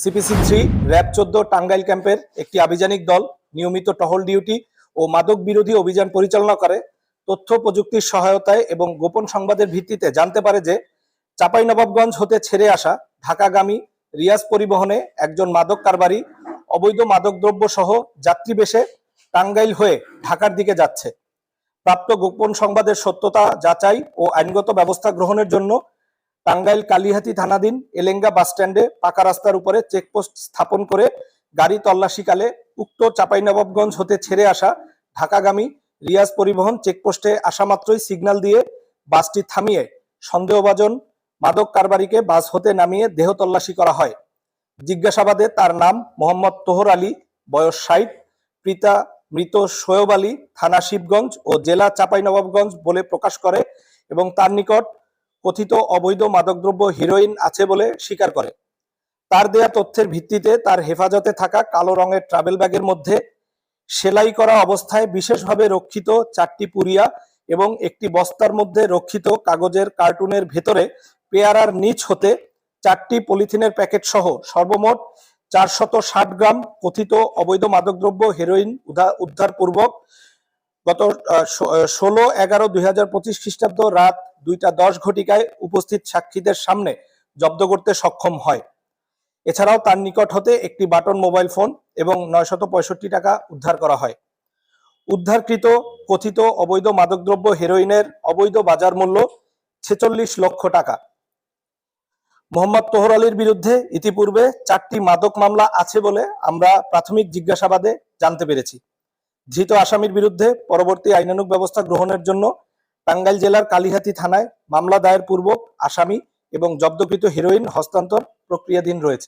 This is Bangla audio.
সিপিসি-3 র‍্যাব ১৪ টাঙ্গাইল ক্যাম্পের একটি আভিযানিক দল নিয়মিত টহল ডিউটি ও মাদক বিরোধী অভিযান পরিচালনা করে। তথ্য প্রযুক্তির সহায়তায় এবং গোপন সংবাদের ভিত্তিতে জানতে পারে যে চাঁপাইনবাবগঞ্জ হতে ছেড়ে আসা ঢাকাগামী রিয়াজ পরিবহনে একজন মাদক কারবারি অবৈধ মাদকদ্রব্য সহ যাত্রী বেশে টাঙ্গাইল হয়ে ঢাকার দিকে যাচ্ছে। প্রাপ্ত গোপন সংবাদের সত্যতা যাচাই ও আইনগত ব্যবস্থা গ্রহণের জন্য টাঙ্গাইল কালিহাতী থানাধীন এলেঙ্গা বাসস্ট্যান্ডে পাকা রাস্তার উপরে চেকপোস্ট স্থাপন করে গাড়ি তল্লাশিকালে উক্ত চাঁপাইনবাবগঞ্জ হতে ছেড়ে আসা ঢাকাগামী রিয়াজ পরিবহন চেকপোস্টে আসা মাত্রই সিগন্যাল দিয়ে বাসটি থামিয়ে সন্দেহভাজন মাদক কারবারিকে বাস হতে নামিয়ে দেহ তল্লাশি করা হয়। জিজ্ঞাসাবাদে তার নাম মোহাম্মদ তোহর আলী, বয়স ৬০, পিতা মৃত শোয়েব আলী, থানা শিবগঞ্জ ও জেলা চাঁপাইনবাবগঞ্জ বলে প্রকাশ করে এবং তার নিকট কথিত অবৈধ মাদকদ্রব্য হিরোইন আছে বলে স্বীকার করে। তার দেয়া তথ্যের ভিত্তিতে তার হেফাজতে থাকা কালো রঙের ট্রাভেল ব্যাগের মধ্যে সেলাই করা অবস্থায় বিশেষভাবে রক্ষিত ৪টি পুরিয়া এবং একটি বস্তার মধ্যে রক্ষিত কাগজের কার্টুনের ভেতরে পেয়ারার নিচ হতে ৪টি পলিথিনের প্যাকেট সহ সর্বমোট ৪৬০ গ্রাম কথিত অবৈধ মাদকদ্রব্য হেরোইন উদ্ধারপূর্বক গত ১৬/১১/২০২৫ খ্রিস্টাব্দ রাত ২টা ১০ ঘটিকায় উপস্থিত সাক্ষীদের সামনে জব্দ করতে সক্ষম হয়। এছাড়াও তার নিকট হতে একটি বাটন মোবাইল ফোন এবং ৯৬৫ টাকা উদ্ধার করা হয়। উদ্ধারকৃত কথিত অবৈধ মাদকদ্রব্য হেরোইনের অবৈধ বাজার মূল্য ৪৬ লক্ষ টাকা। মোহাম্মদ তোহর আলীর বিরুদ্ধে ইতিপূর্বে ৪টি মাদক মামলা আছে বলে আমরা প্রাথমিক জিজ্ঞাসাবাদে জানতে পেরেছি। ধৃত আসামির বিরুদ্ধে পরবর্তী আইনানুগ ব্যবস্থা গ্রহণের জন্য টাঙ্গাইল জেলার কালিহাতী থানায় মামলা দায়ের পূর্বক আসামি এবং জব্দকৃত হেরোইন হস্তান্তর প্রক্রিয়াধীন রয়েছে।